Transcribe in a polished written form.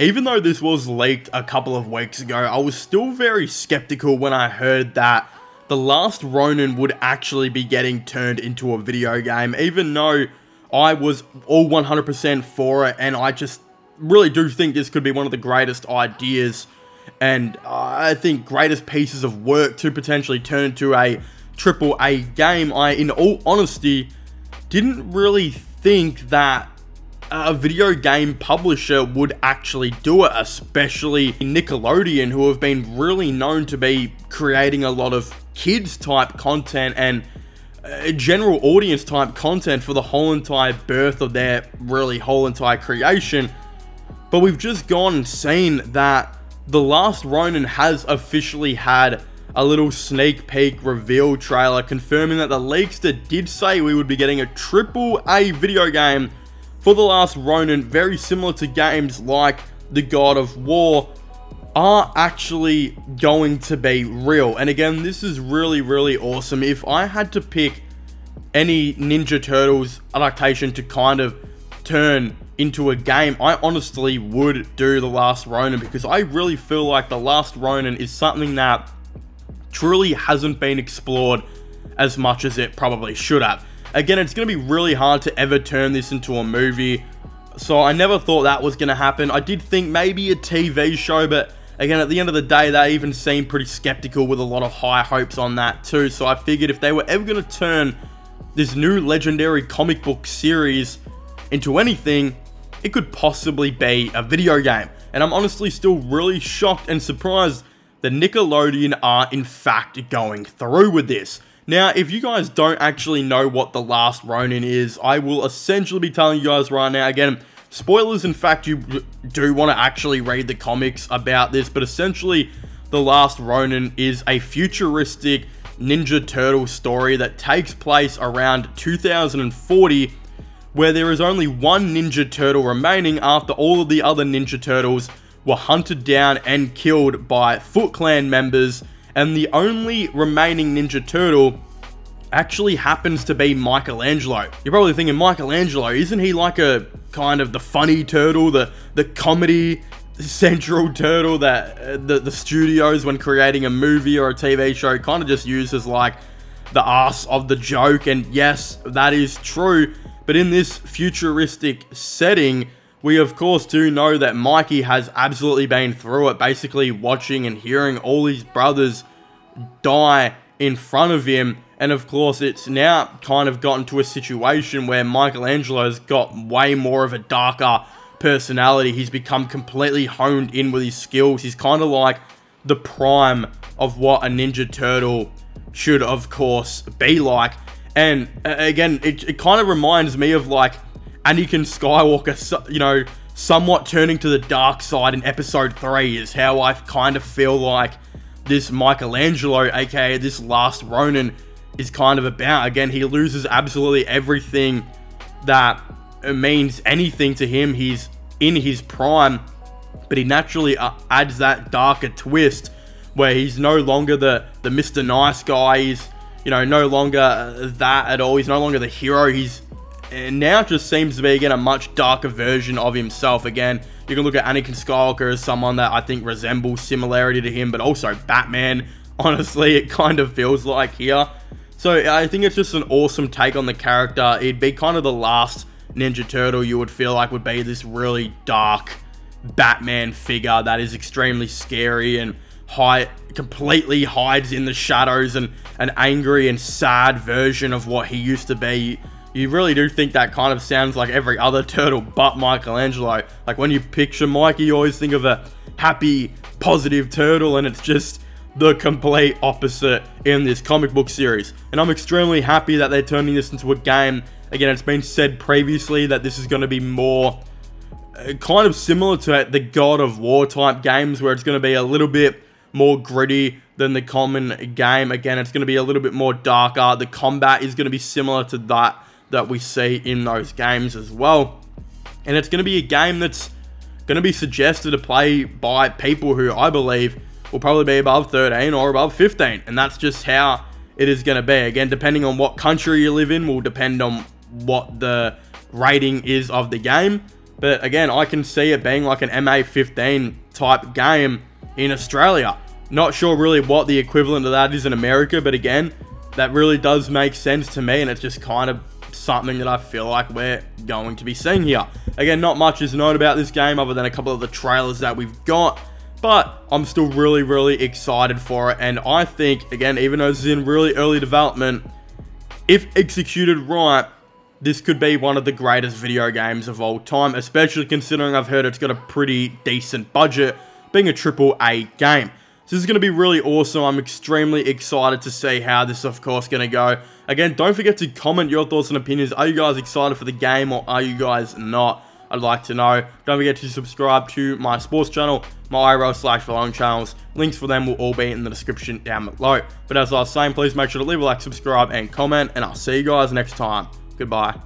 Even though this was leaked a couple of weeks ago, I was still very skeptical when I heard that The Last Ronin would actually be getting turned into a video game, even though I was all 100% for it, and I just really do think this could be one of the greatest ideas, and I think greatest pieces of work to potentially turn into a AAA game. I, in all honesty, didn't really think that a video game publisher would actually do it, especially Nickelodeon, who have been really known to be creating a lot of kids type content and general audience type content for the whole entire birth of their whole entire creation. But we've just gone and seen that The Last Ronin has officially had a little sneak peek reveal trailer confirming that the leakster did say we would be getting a AAA video game for The Last Ronin, very similar to games like the God of War, are actually going to be real. And again, this is really awesome. If I had to pick any Ninja Turtles adaptation to kind of turn into a game, I honestly would do The Last Ronin, because I really feel like The Last Ronin is something that truly hasn't been explored as much as it probably should have. Again, it's going to be really hard to ever turn this into a movie, so I never thought that was going to happen. I did think maybe a TV show, but again, at the end of the day, they even seemed pretty skeptical with a lot of high hopes on that too. So I figured if they were ever going to turn this new legendary comic book series into anything, it could possibly be a video game. And I'm honestly still really shocked and surprised that Nickelodeon are in fact going through with this. Now, if you guys don't actually know what The Last Ronin is, I will essentially be telling you guys right now. Again, spoilers, in fact, you do want to actually read the comics about this, but essentially, The Last Ronin is a futuristic Ninja Turtle story that takes place around 2040, where there is only one Ninja Turtle remaining after all of the other Ninja Turtles were hunted down and killed by Foot Clan members, and the only remaining Ninja Turtle actually happens to be Michelangelo. You're probably thinking, Michelangelo, isn't he like a kind of the funny turtle, the comedy central turtle that the studios, when creating a movie or a TV show, kind of just use as like the ass of the joke? And yes, that is true, but in this futuristic setting, we of course do know that Mikey has absolutely been through it, basically watching and hearing all his brothers die in front of him. And of course, it's now kind of gotten to a situation where Michelangelo's got way more of a darker personality. He's become completely honed in with his skills. He's kind of like the prime of what a Ninja Turtle should of course be like. And again, it kind of reminds me of like Anakin Skywalker, you know, somewhat turning to the dark side in episode 3 is how I kind of feel like this Michelangelo, aka this Last Ronin, is kind of about. Again, he loses absolutely everything that means anything to him. He's in his prime, but he naturally adds that darker twist where he's no longer the Mr. Nice Guy. He's, you know, no longer that at all. He's no longer the hero. He's now just seems to be, again, a much darker version of himself. Again, you can look at Anakin Skywalker as someone that I think resembles similarity to him, but also Batman, honestly, it kind of feels like here. So I think it's just an awesome take on the character. It'd be kind of the last Ninja Turtle you would feel like would be this really dark Batman figure that is extremely scary and completely hides in the shadows, and an angry and sad version of what he used to be. You really do think that kind of sounds like every other turtle but Michelangelo. Like when you picture Mikey, you always think of a happy, positive turtle, and it's just the complete opposite in this comic book series. And I'm extremely happy that they're turning this into a game. Again, it's been said previously that this is going to be more kind of similar to the God of War type games, where it's going to be a little bit more gritty than the common game. Again, it's going to be a little bit more darker. The combat is going to be similar to that we see in those games as well. And it's going to be a game that's going to be suggested to play by people who I believe will probably be above 13 or above 15. And that's just how it is going to be. Again, depending on what country you live in will depend on what the rating is of the game. But again, I can see it being like an MA15 type game in Australia. Not sure really what the equivalent of that is in America, but again, that really does make sense to me, and it's just kind of something that I feel like we're going to be seeing here. Again, not much is known about this game other than a couple of the trailers that we've got, but I'm still really, really excited for it. And I think, again, even though this is in really early development, if executed right, this could be one of the greatest video games of all time, especially considering I've heard it's got a pretty decent budget, being a AAA game. So this is going to be really awesome. I'm extremely excited to see how this is, of course, going to go. Again, don't forget to comment your thoughts and opinions. Are you guys excited for the game, or are you guys not? I'd like to know. Don't forget to subscribe to my sports channel, my IRL/Vlog channels. Links for them will all be in the description down below. But as I was saying, please make sure to leave a like, subscribe, and comment, and I'll see you guys next time. Goodbye.